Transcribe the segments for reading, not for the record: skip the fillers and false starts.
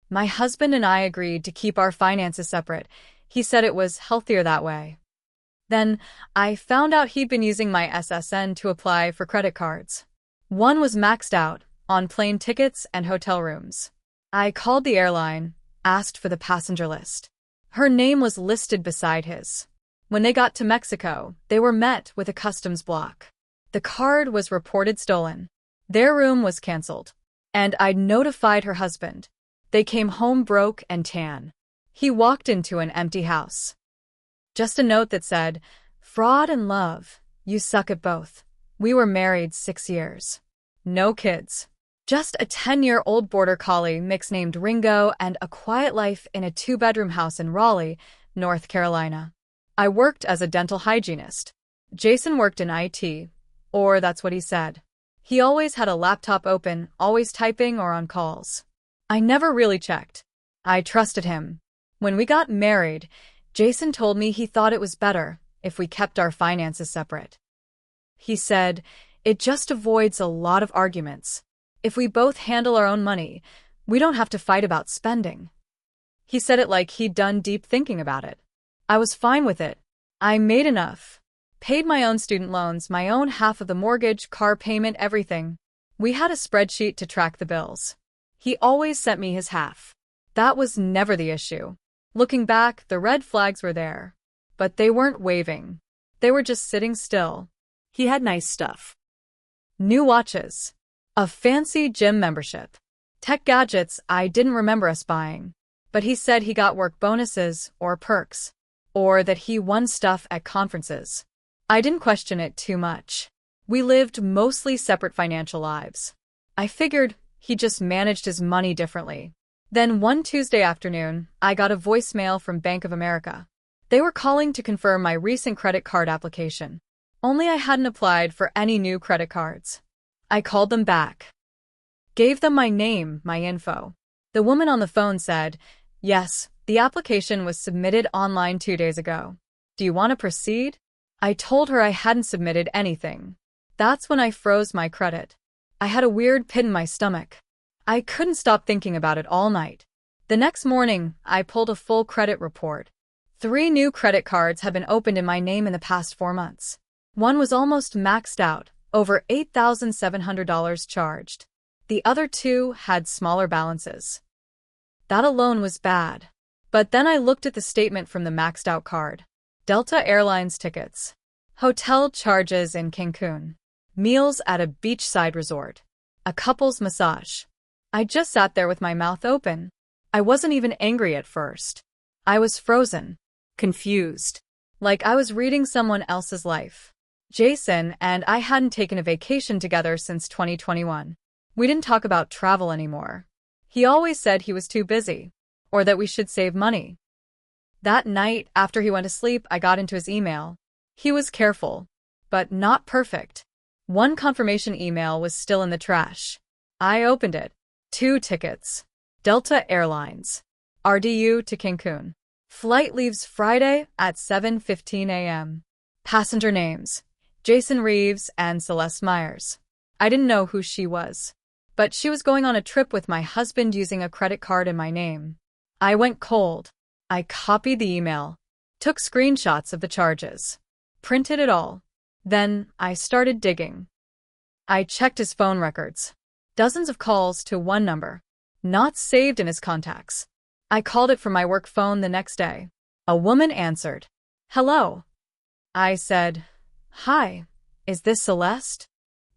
My husband and I agreed to keep our finances separate. He said it was healthier that way. Then, I found out he'd been using my SSN to apply for credit cards. One was maxed out on plane tickets and hotel rooms. I called the airline, asked for the passenger list. Her name was listed beside his. When they got to Mexico, they were met with a customs block. The card was reported stolen. Their room was canceled. And I'd notified her husband. They came home broke and tan. He walked into an empty house. Just a note that said, "Fraud and love, you suck at both. We were married 6 years. No kids. Just a 10-year-old border collie mix named Ringo and a quiet life in a 2-bedroom house in Raleigh, North Carolina." I worked as a dental hygienist. Jason worked in IT, or that's what he said. He always had a laptop open, always typing or on calls. I never really checked. I trusted him. When we got married, Jason told me he thought it was better if we kept our finances separate. He said, "It just avoids a lot of arguments. If we both handle our own money, we don't have to fight about spending." He said it like he'd done deep thinking about it. I was fine with it. I made enough. Paid my own student loans, my own half of the mortgage, car payment, everything. We had a spreadsheet to track the bills. He always sent me his half. That was never the issue. Looking back, the red flags were there. But they weren't waving. They were just sitting still. He had nice stuff. New watches. A fancy gym membership. Tech gadgets I didn't remember us buying. But he said he got work bonuses or perks. Or that he won stuff at conferences. I didn't question it too much. We lived mostly separate financial lives. I figured he just managed his money differently. Then one Tuesday afternoon, I got a voicemail from Bank of America. They were calling to confirm my recent credit card application. Only I hadn't applied for any new credit cards. I called them back. Gave them my name, my info. The woman on the phone said, "Yes, the application was submitted online 2 days ago. Do you want to proceed?" I told her I hadn't submitted anything. That's when I froze my credit. I had a weird pit in my stomach. I couldn't stop thinking about it all night. The next morning, I pulled a full credit report. 3 new credit cards had been opened in my name in the past 4 months. One was almost maxed out, over $8,700 charged. The other 2 had smaller balances. That alone was bad. But then I looked at the statement from the maxed out card. Delta Airlines tickets. Hotel charges in Cancun. Meals at a beachside resort. A couple's massage. I just sat there with my mouth open. I wasn't even angry at first. I was frozen. Confused. Like I was reading someone else's life. Jason and I hadn't taken a vacation together since 2021. We didn't talk about travel anymore. He always said he was too busy. Or that we should save money. That night, after he went to sleep, I got into his email. He was careful, but not perfect. One confirmation email was still in the trash. I opened it. 2 tickets. Delta Airlines. RDU to Cancun. Flight leaves Friday at 7:15 a.m. Passenger names. Jason Reeves and Celeste Myers. I didn't know who she was. But she was going on a trip with my husband using a credit card in my name. I went cold. I copied the email, took screenshots of the charges, printed it all. Then I started digging. I checked his phone records. Dozens of calls to one number, not saved in his contacts. I called it from my work phone the next day. A woman answered. "Hello." I said, "Hi, is this Celeste?"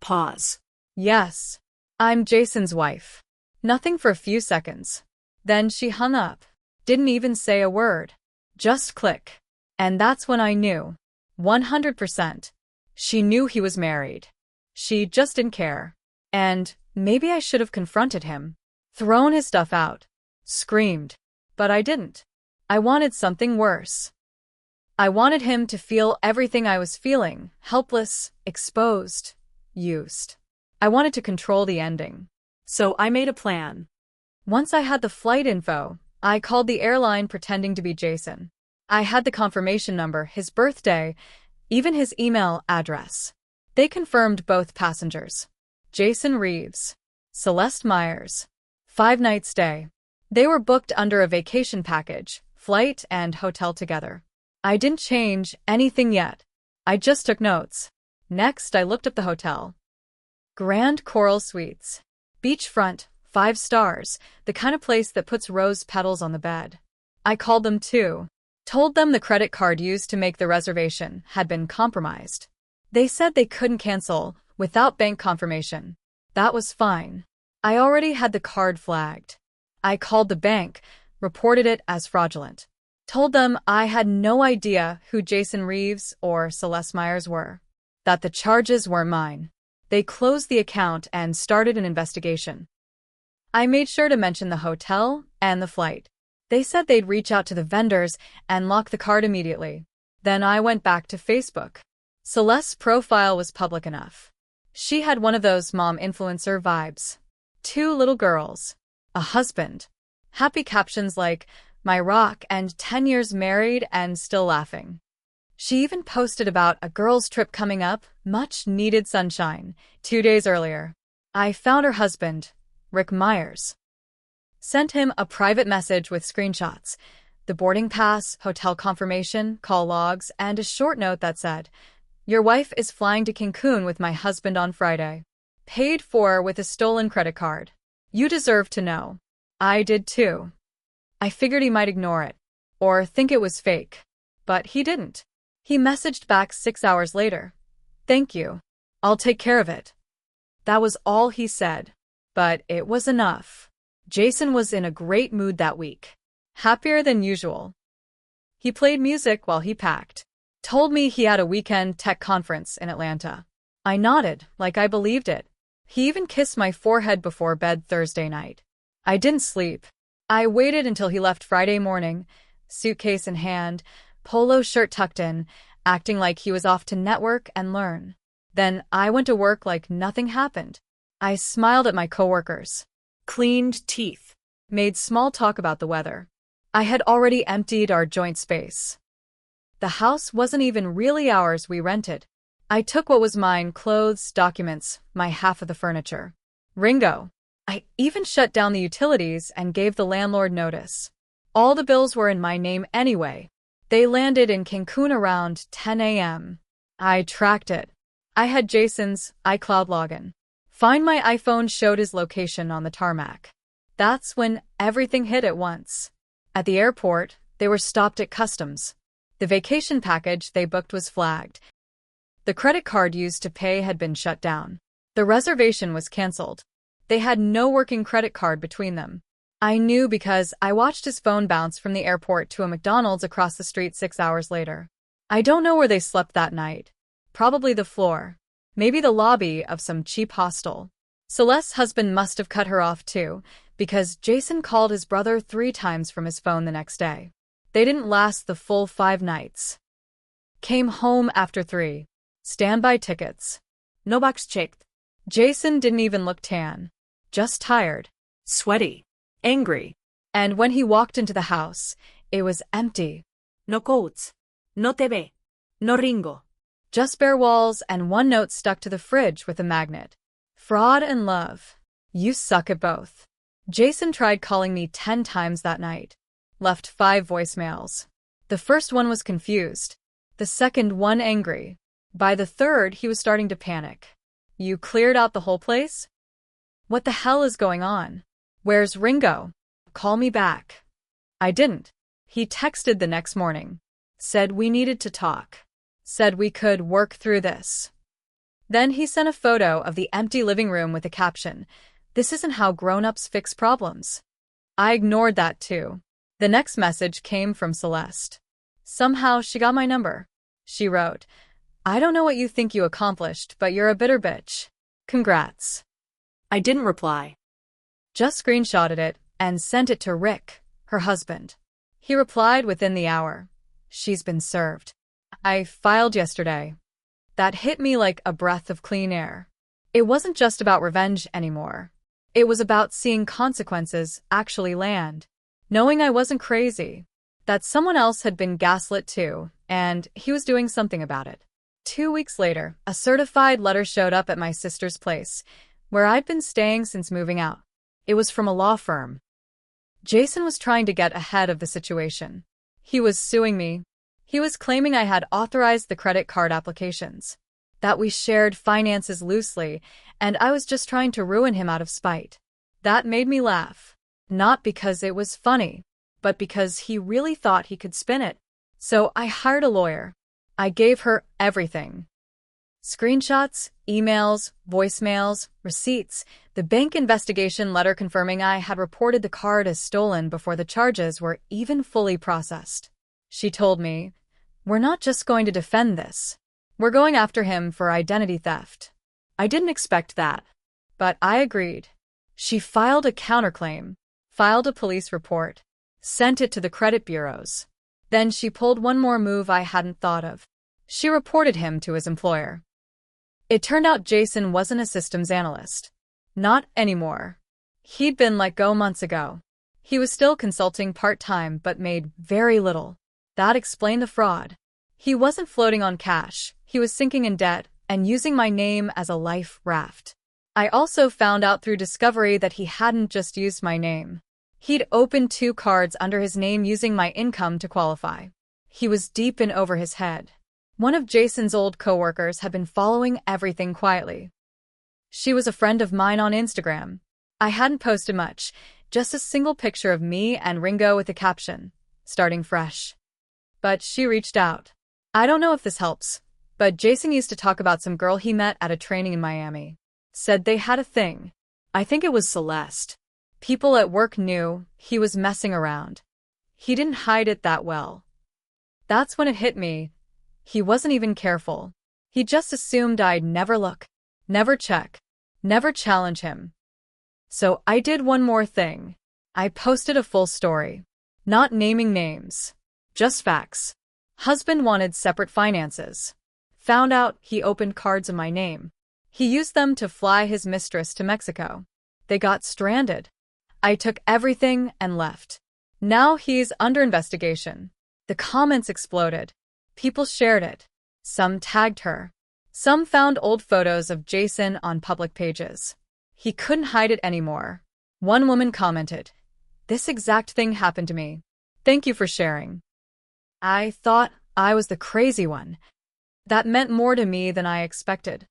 Pause. "Yes, I'm Jason's wife." Nothing for a few seconds. Then she hung up. Didn't even say a word. Just click. And that's when I knew. 100%. She knew he was married. She just didn't care. And maybe I should have confronted him. Thrown his stuff out. Screamed. But I didn't. I wanted something worse. I wanted him to feel everything I was feeling. Helpless, exposed, used. I wanted to control the ending. So I made a plan. Once I had the flight info, I called the airline pretending to be Jason. I had the confirmation number, his birthday, even his email address. They confirmed both passengers. Jason Reeves. Celeste Myers. 5-night stay. They were booked under a vacation package, flight and hotel together. I didn't change anything yet. I just took notes. Next, I looked up the hotel. Grand Coral Suites. Beachfront, 5 stars, the kind of place that puts rose petals on the bed. I called them too. Told them the credit card used to make the reservation had been compromised. They said they couldn't cancel without bank confirmation. That was fine. I already had the card flagged. I called the bank, reported it as fraudulent. Told them I had no idea who Jason Reeves or Celeste Myers were. That the charges weren't mine. They closed the account and started an investigation. I made sure to mention the hotel and the flight. They said they'd reach out to the vendors and lock the card immediately. Then I went back to Facebook. Celeste's profile was public enough. She had one of those mom influencer vibes. 2 little girls. A husband. Happy captions like, "My rock," and 10 years married and still laughing. She even posted about a girls' trip coming up, much needed sunshine, 2 days earlier. I found her husband, Rick Myers. Sent him a private message with screenshots, the boarding pass, hotel confirmation, call logs, and a short note that said, "Your wife is flying to Cancun with my husband on Friday. Paid for with a stolen credit card. You deserve to know." I did too. I figured he might ignore it, or think it was fake. But he didn't. He messaged back 6 hours later. "Thank you. I'll take care of it." That was all he said. But it was enough. Jason was in a great mood that week. Happier than usual. He played music while he packed. Told me he had a weekend tech conference in Atlanta. I nodded, like I believed it. He even kissed my forehead before bed Thursday night. I didn't sleep. I waited until he left Friday morning, suitcase in hand, polo shirt tucked in, acting like he was off to network and learn. Then I went to work like nothing happened. I smiled at my coworkers. Cleaned teeth. Made small talk about the weather. I had already emptied our joint space. The house wasn't even really ours, we rented. I took what was mine, clothes, documents, my half of the furniture. Ringo. I even shut down the utilities and gave the landlord notice. All the bills were in my name anyway. They landed in Cancun around 10 a.m. I tracked it. I had Jason's iCloud login. Find My iPhone showed his location on the tarmac. That's when everything hit at once. At the airport, they were stopped at customs. The vacation package they booked was flagged. The credit card used to pay had been shut down. The reservation was canceled. They had no working credit card between them. I knew because I watched his phone bounce from the airport to a McDonald's across the street 6 hours later. I don't know where they slept that night. Probably the floor. Maybe the lobby of some cheap hostel. Celeste's husband must have cut her off too, because Jason called his brother 3 times from his phone the next day. They didn't last the full 5 nights. Came home after 3. Standby tickets. No box checked. Jason didn't even look tan. Just tired. Sweaty. Angry. And when he walked into the house, it was empty. No coats. No TV. No Ringo. Just bare walls and 1 note stuck to the fridge with a magnet. Fraud and love. You suck at both. Jason tried calling me 10 times that night. Left 5 voicemails. The first one was confused. The second one angry. By the third, he was starting to panic. You cleared out the whole place? What the hell is going on? Where's Ringo? Call me back. I didn't. He texted the next morning. Said we needed to talk. Said we could work through this. Then he sent a photo of the empty living room with a caption, "This isn't how grown-ups fix problems." I ignored that too. The next message came from Celeste. Somehow she got my number. She wrote, "I don't know what you think you accomplished, but you're a bitter bitch. Congrats." I didn't reply. Just screenshotted it and sent it to Rick, her husband. He replied within the hour. "She's been served. I filed yesterday." That hit me like a breath of clean air. It wasn't just about revenge anymore. It was about seeing consequences actually land. Knowing I wasn't crazy. That someone else had been gaslit too, and he was doing something about it. 2 weeks later, a certified letter showed up at my sister's place, where I'd been staying since moving out. It was from a law firm. Jason was trying to get ahead of the situation. He was suing me. He was claiming I had authorized the credit card applications, that we shared finances loosely, and I was just trying to ruin him out of spite. That made me laugh. Not because it was funny, but because he really thought he could spin it. So I hired a lawyer. I gave her everything. Screenshots, emails, voicemails, receipts, the bank investigation letter confirming I had reported the card as stolen before the charges were even fully processed. She told me, "We're not just going to defend this. We're going after him for identity theft." I didn't expect that, but I agreed. She filed a counterclaim, filed a police report, sent it to the credit bureaus. Then she pulled one more move I hadn't thought of. She reported him to his employer. It turned out Jason wasn't a systems analyst. Not anymore. He'd been let go months ago. He was still consulting part-time but made very little. That explained the fraud. He wasn't floating on cash, he was sinking in debt and using my name as a life raft. I also found out through discovery that he hadn't just used my name. He'd opened 2 cards under his name using my income to qualify. He was deep in over his head. One of Jason's old coworkers had been following everything quietly. She was a friend of mine on Instagram. I hadn't posted much, just a single picture of me and Ringo with the caption, "Starting fresh." But she reached out. I don't know if this helps, but Jason used to talk about some girl he met at a training in Miami. Said they had a thing. I think it was Celeste. People at work knew he was messing around. He didn't hide it that well. That's when it hit me. He wasn't even careful. He just assumed I'd never look, never check, never challenge him. So I did one more thing. I posted a full story. Not naming names. Just facts. Husband wanted separate finances. Found out he opened cards in my name. He used them to fly his mistress to Mexico. They got stranded. I took everything and left. Now he's under investigation. The comments exploded. People shared it. Some tagged her. Some found old photos of Jason on public pages. He couldn't hide it anymore. One woman commented, "This exact thing happened to me. Thank you for sharing." I thought I was the crazy one. That meant more to me than I expected.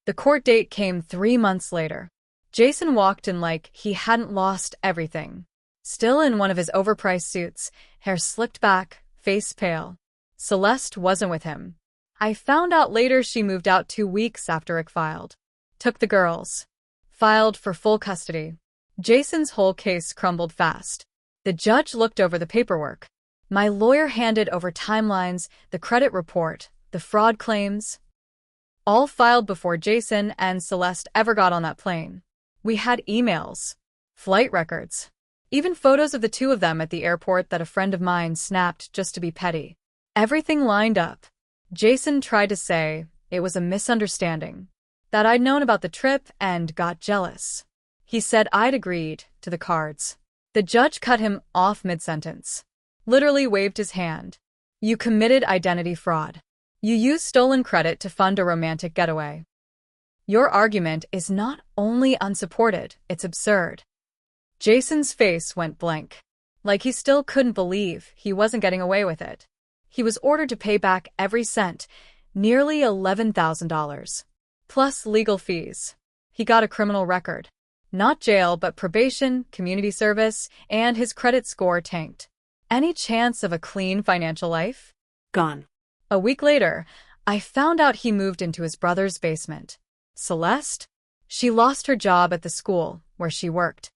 The court date came 3 months later. Jason walked in like he hadn't lost everything. Still in one of his overpriced suits, hair slicked back, face pale. Celeste wasn't with him. I found out later she moved out 2 weeks after Rick filed. Took the girls. Filed for full custody. Jason's whole case crumbled fast. The judge looked over the paperwork. My lawyer handed over timelines, the credit report, the fraud claims. All filed before Jason and Celeste ever got on that plane. We had emails, flight records, even photos of the 2 of them at the airport that a friend of mine snapped just to be petty. Everything lined up. Jason tried to say it was a misunderstanding, that I'd known about the trip and got jealous. He said I'd agreed to the cards. The judge cut him off mid-sentence. Literally waved his hand. "You committed identity fraud. You used stolen credit to fund a romantic getaway. Your argument is not only unsupported, it's absurd." Jason's face went blank. Like he still couldn't believe he wasn't getting away with it. He was ordered to pay back every cent, nearly $11,000. Plus legal fees. He got a criminal record. Not jail, but probation, community service, and his credit score tanked. Any chance of a clean financial life? Gone. A week later, I found out he moved into his brother's basement. Celeste? She lost her job at the school where she worked.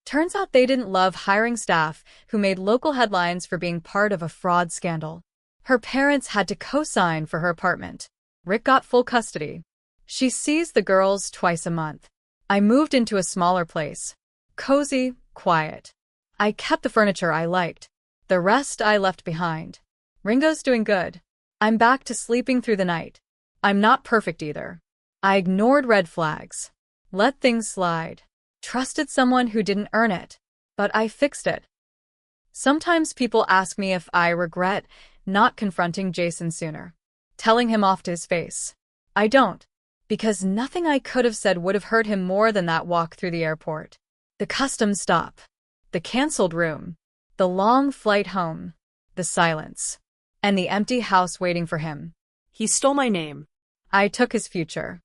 Turns out they didn't love hiring staff who made local headlines for being part of a fraud scandal. Her parents had to co-sign for her apartment. Rick got full custody. She sees the girls twice a month. I moved into a smaller place. Cozy, quiet. I kept the furniture I liked. The rest I left behind. Ringo's doing good. I'm back to sleeping through the night. I'm not perfect either. I ignored red flags. Let things slide. Trusted someone who didn't earn it. But I fixed it. Sometimes people ask me if I regret not confronting Jason sooner. Telling him off to his face. I don't. Because nothing I could have said would have hurt him more than that walk through the airport. The customs stop. The canceled room, the long flight home, the silence, and the empty house waiting for him. He stole my name. I took his future.